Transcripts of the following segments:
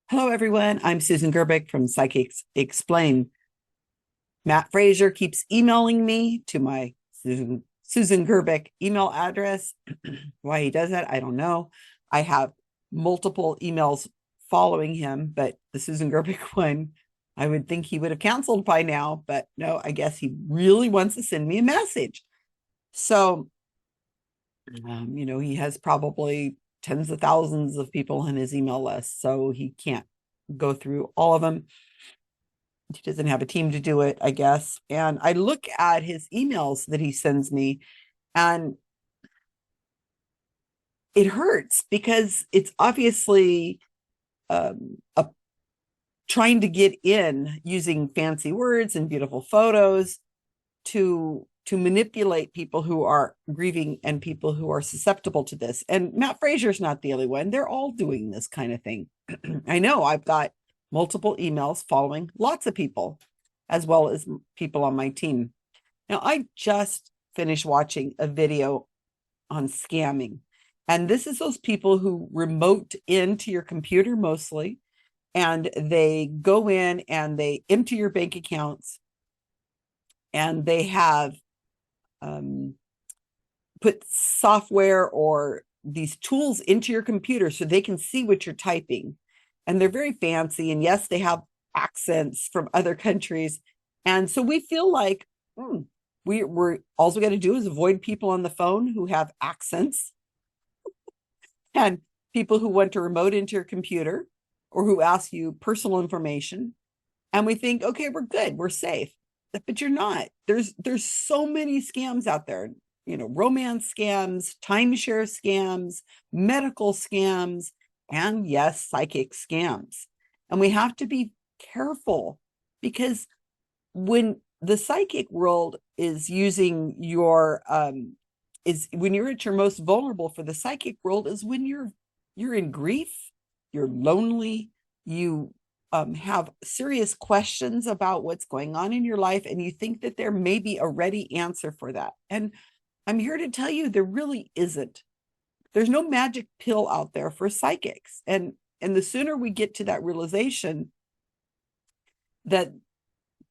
Hello, everyone. I'm Susan Gerbic from Psychics Explain. Matt Fraser keeps emailing me to my Susan Gerbic email address. Why he does that, I don't know. I have multiple emails following him, but the Susan Gerbic one, I would think he would have canceled by now, but no, I guess he really wants to send me a message. So, he has probably tens of thousands of people on his email list, so he can't go through all of them. He doesn't have a team to do it, I guess. And I look at his emails that he sends me, and it hurts because it's obviously a trying to get in using fancy words and beautiful photos to manipulate people who are grieving and people who are susceptible to this. And Matt Fraser's not the only one. They're all doing this kind of thing. I know I've got multiple emails following lots of people, as well as people on my team. Now, I just finished watching a video on scamming. And this is those people who remote into your computer mostly, and they go in and they empty your bank accounts, and they have um, put software or these tools into your computer so they can see what you're typing. And they're very fancy. And yes, they have accents from other countries. And so we feel like we're all we got to do is avoid people on the phone who have accents and people who want to remote into your computer or who ask you personal information. And we think, okay, we're good, we're safe. But you're not. There's so many scams out there, romance scams, timeshare scams, medical scams, and yes, psychic scams. And we have to be careful because when the psychic world is using your is when you're at your most vulnerable for the psychic world is when you're in grief, you're lonely, you have serious questions about what's going on in your life, and you think that there may be a ready answer for that. And I'm here to tell you there really isn't. There's no magic pill out there for psychics. And the sooner we get to that realization that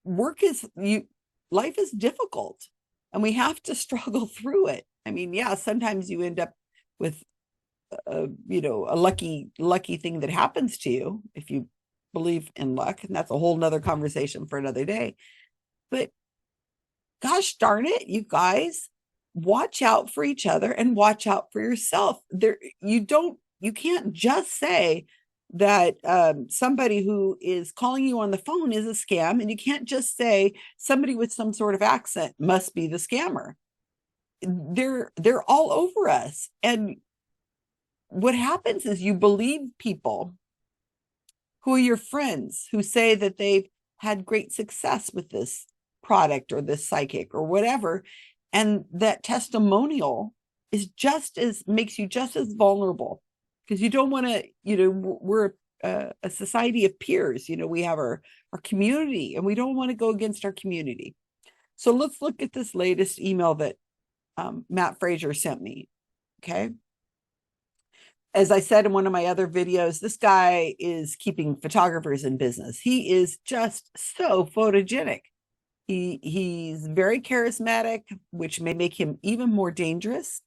work is you life is difficult and we have to struggle through it. I mean, yeah, sometimes you end up with a lucky thing that happens to you if you believe in luck, and that's a whole nother conversation for another day. But gosh darn it, you guys, watch out for each other and watch out for yourself. You can't just say that somebody who is calling you on the phone is a scam, and you can't just say somebody with some sort of accent must be the scammer. They're all over us, and what happens is you believe people who are your friends who say that they've had great success with this product or this psychic or whatever, and that testimonial is just as makes you just as vulnerable because you don't want to, we're a society of peers. We have our community, and we don't want to go against our community. So let's look at this latest email that Matt Fraser sent me. Okay. As I said in one of my other videos, this guy is keeping photographers in business. He is just so photogenic. He's very charismatic, which may make him even more dangerous.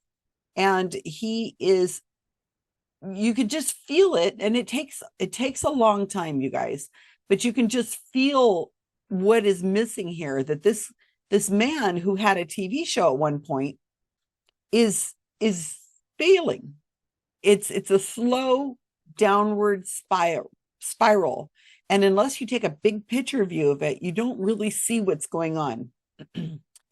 And you could just feel it. And it takes a long time, you guys, but you can just feel what is missing here, that this man who had a TV show at one point is failing. It's a slow downward spiral. And unless you take a big picture view of it, you don't really see what's going on.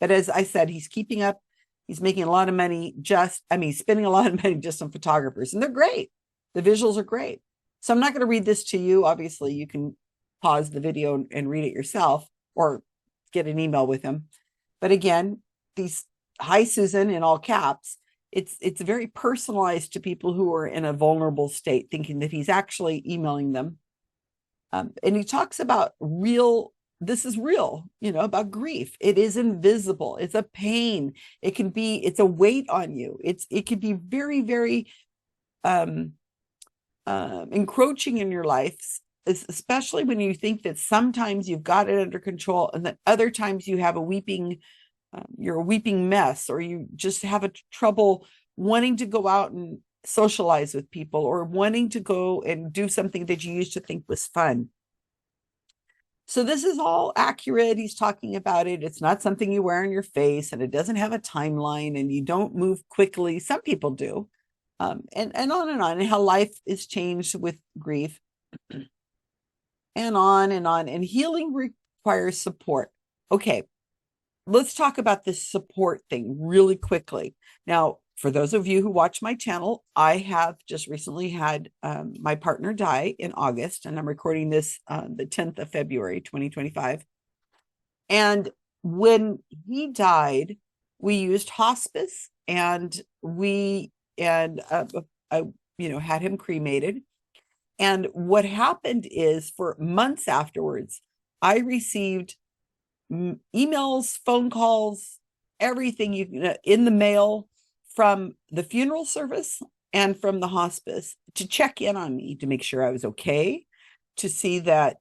But as I said, he's keeping up. He's making a lot of money spending a lot of money just on photographers, and they're great. The visuals are great. So I'm not going to read this to you. Obviously, you can pause the video and read it yourself or get an email with him. But again, these hi Susan in all caps, it's very personalized to people who are in a vulnerable state, thinking that he's actually emailing them. And he talks about this is real, about grief. It is invisible. It's a pain. It's a weight on you. It can be very, very encroaching in your life, especially when you think that sometimes you've got it under control and that other times you have a weeping, you're a weeping mess, or you just have a trouble wanting to go out and socialize with people, or wanting to go and do something that you used to think was fun. So this is all accurate. He's talking about it. It's not something you wear on your face, and it doesn't have a timeline, and you don't move quickly. Some people do. And on and on, and how life is changed with grief, and on and on. And healing requires support. Okay, let's talk about this support thing really quickly. Now, for those of you who watch my channel, I have just recently had my partner die in August, and I'm recording this the 10th of February, 2025. And when he died, we used hospice, and I, had him cremated. And what happened is, for months afterwards, I received emails, phone calls, everything in the mail from the funeral service and from the hospice to check in on me, to make sure I was okay, to see that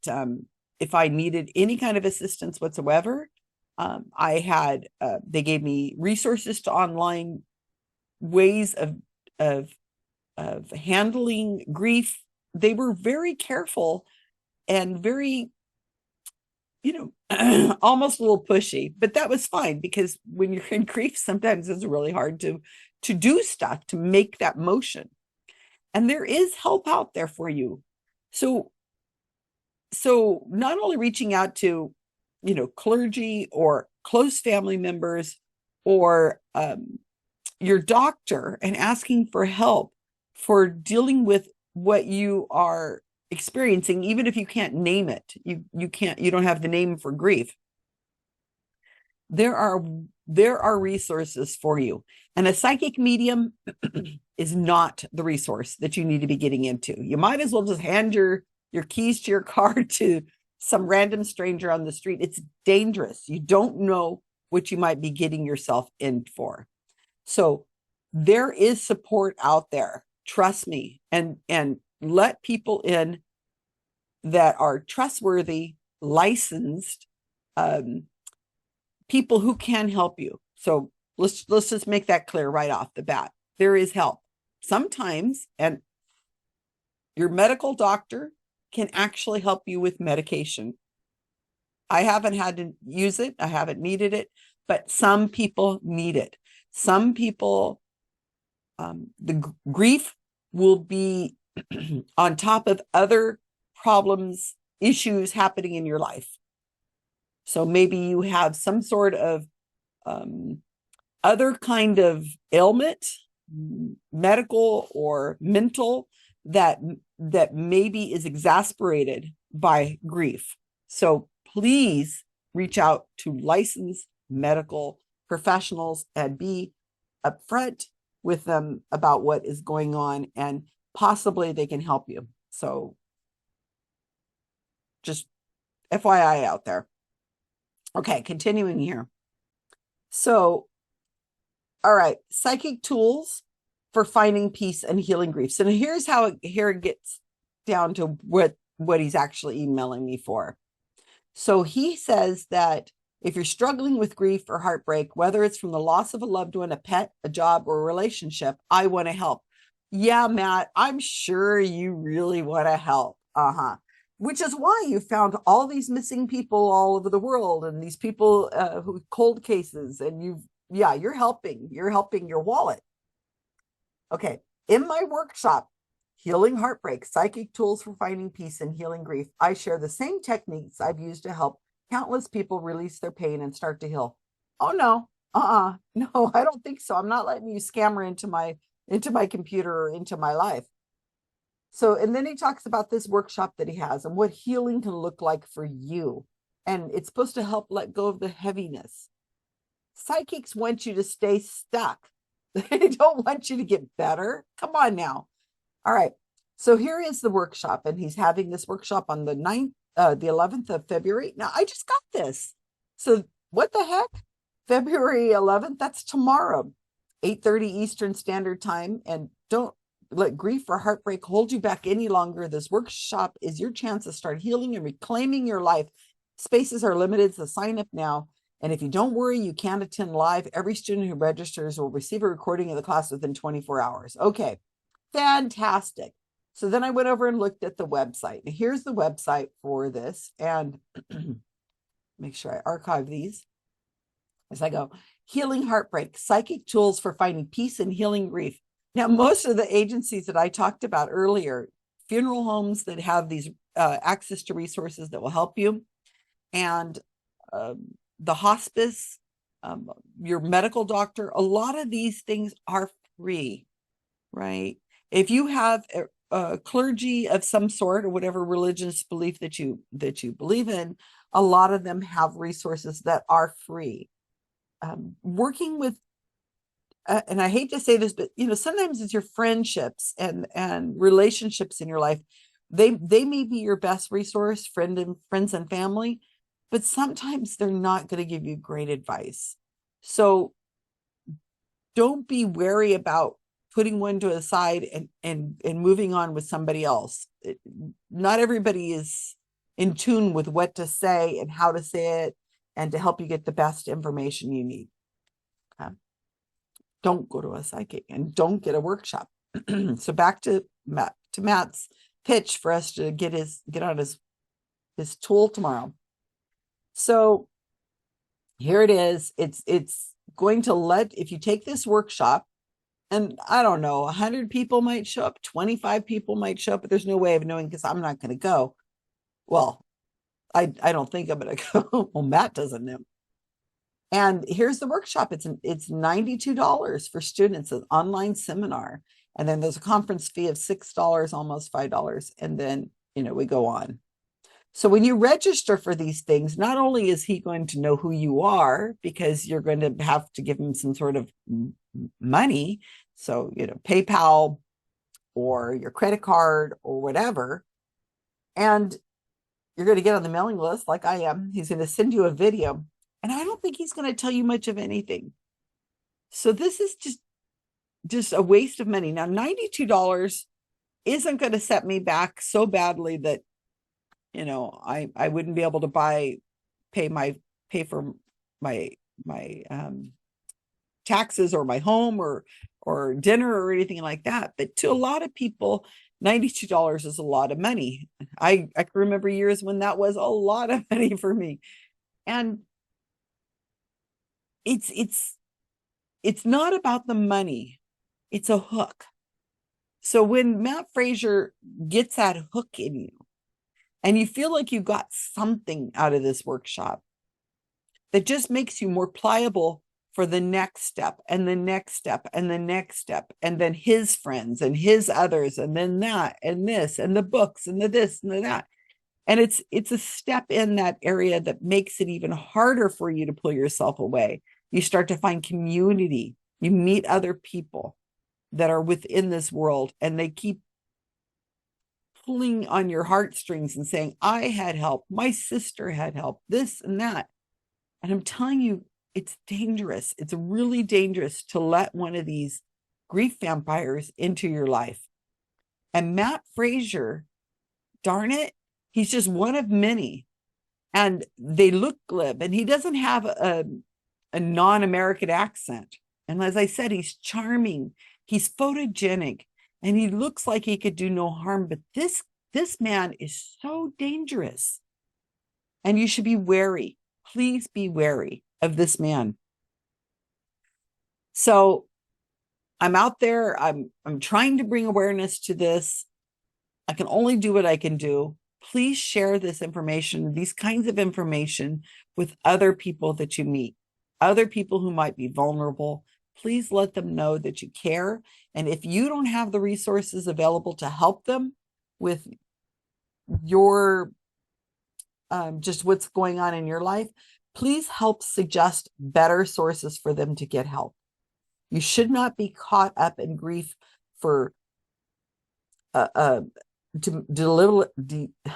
if I needed any kind of assistance whatsoever. They gave me resources to online ways of handling grief. They were very careful and very, almost a little pushy, but that was fine, because when you're in grief, sometimes it's really hard to do stuff to make that motion. And there is help out there for you. So not only reaching out to, clergy or close family members, or your doctor, and asking for help for dealing with what you are experiencing, even if you can't name it, you don't have the name for grief. There are resources for you, and a psychic medium is not the resource that you need to be getting into. You might as well just hand your keys to your car to some random stranger on the street. It's dangerous. You don't know what you might be getting yourself in for. So there is support out there. Trust me, and let people in that are trustworthy, licensed, people who can help you. So let's just make that clear right off the bat. There is help sometimes, and your medical doctor can actually help you with medication. I haven't had to use it. I haven't needed it, but some people need it. Some people, the grief will be on top of other problems, issues happening in your life. So maybe you have some sort of other kind of ailment, medical or mental, that maybe is exasperated by grief. So please reach out to licensed medical professionals and be upfront with them about what is going on, and possibly they can help you. So just FYI out there. Okay, continuing here. So, all right, psychic tools for finding peace and healing grief. So here's how it gets down to what he's actually emailing me for. So he says that if you're struggling with grief or heartbreak, whether it's from the loss of a loved one, a pet, a job, or a relationship, I want to help. Yeah, Matt, I'm sure you really want to help. Which is why you found all these missing people all over the world, and these people who cold cases, and you're helping your wallet. Okay. In my workshop, Healing Heartbreak, Psychic Tools for Finding Peace and Healing Grief, I share the same techniques I've used to help countless people release their pain and start to heal. Oh, no. No, I don't think so. I'm not letting you scammer into my computer or into my life. So, and then he talks about this workshop that he has and what healing can look like for you. And it's supposed to help let go of the heaviness. Psychics want you to stay stuck. They don't want you to get better. Come on now. All right. So here is the workshop, and he's having this workshop on the 11th of February. Now, I just got this. So what the heck? February 11th, that's tomorrow, 8:30 Eastern Standard Time. And don't let grief or heartbreak hold you back any longer. This workshop is your chance to start healing and reclaiming your life. Spaces are limited, so sign up now. And if you don't worry, you can't attend live. Every student who registers will receive a recording of the class within 24 hours. Okay, fantastic. So then I went over and looked at the website. And here's the website for this. And make sure I archive these as I go. Healing heartbreak, psychic tools for finding peace and healing grief. Now, most of the agencies that I talked about earlier, funeral homes that have these access to resources that will help you, and the hospice, your medical doctor, a lot of these things are free, right? If you have a clergy of some sort or whatever religious belief that you believe in, a lot of them have resources that are free. Working with and I hate to say this, but sometimes it's your friendships and relationships in your life. They may be your best resource, friends and family, but sometimes they're not going to give you great advice. So don't be wary about putting one to the side and moving on with somebody else. Not everybody is in tune with what to say and how to say it and to help you get the best information you need. Don't go to a psychic and don't get a workshop. So back to Matt's pitch for us to get on his tool tomorrow. So here it is. It's going to if you take this workshop, and I don't know, 100 people might show up, 25 people might show up, but there's no way of knowing because I'm not going to go. Well, I don't think I'm going to go. Well, Matt doesn't know. And here's the workshop. It's $92 for students, an online seminar. And then there's a conference fee of $6, almost $5. And then, we go on. So when you register for these things, not only is he going to know who you are, because you're going to have to give him some sort of money. So, PayPal or your credit card or whatever. And you're going to get on the mailing list like I am. He's going to send you a video. And I don't think he's going to tell you much of anything. So this is just a waste of money. Now, $92 isn't going to set me back so badly that, I wouldn't be able to pay for my taxes or my home or dinner or anything like that. But to a lot of people, $92 is a lot of money. I can remember years when that was a lot of money for me. And it's not about the money. It's a hook. So when Matt Frazier gets that hook in you and you feel like you got something out of this workshop that just makes you more pliable for the next step and the next step and the next step, and then his friends and his others, and then that and this and the books and the this and the that. And it's a step in that area that makes it even harder for you to pull yourself away. You start to find community. You meet other people that are within this world, and they keep pulling on your heartstrings and saying, I had help. My sister had help, this and that. And I'm telling you, it's dangerous. It's really dangerous to let one of these grief vampires into your life. And Matt Frazier, darn it, he's just one of many. And they look glib, and he doesn't have a non-American accent. And as I said, he's charming, he's photogenic, and he looks like he could do no harm. But this man is so dangerous, and you should be wary. Please be wary of this man. So I'm out there. I'm trying to bring awareness to this. I can only do what I can do. Please share this information, these kinds of information, with other people that you meet, other people who might be vulnerable. Please let them know that you care. And if you don't have the resources available to help them with your just what's going on in your life, please help suggest better sources for them to get help. You should not be caught up in grief for to deliver.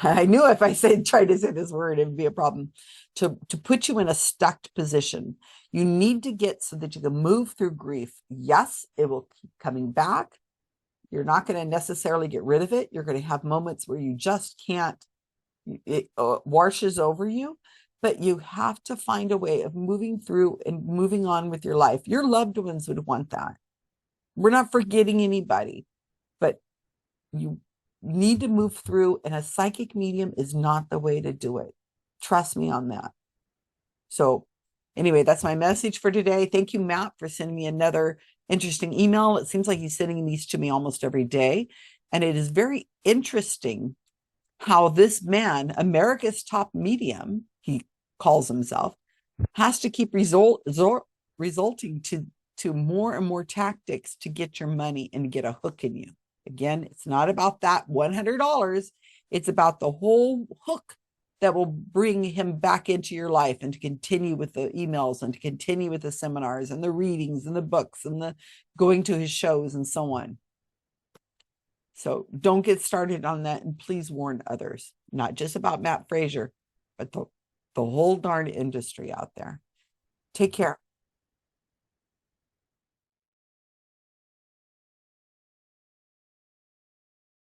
I knew if I tried to say this word, it would be a problem. To put you in a stuck position. You need to get so that you can move through grief. Yes, it will keep coming back. You're not going to necessarily get rid of it. You're going to have moments where you just can't, it washes over you, but you have to find a way of moving through and moving on with your life. Your loved ones would want that. We're not forgetting anybody, but you need to move through, and a psychic medium is not the way to do it. Trust me on that. So anyway, that's my message for today. Thank you, Matt, for sending me another interesting email. It seems like he's sending these to me almost every day. And it is very interesting how this man, America's top medium, he calls himself, has to keep resulting to more and more tactics to get your money and get a hook in you. Again, it's not about that $100. It's about the whole hook that will bring him back into your life, and to continue with the emails and to continue with the seminars and the readings and the books and the going to his shows and so on. So don't get started on that, and please warn others, not just about Matt Fraser, but the whole darn industry out there. Take care.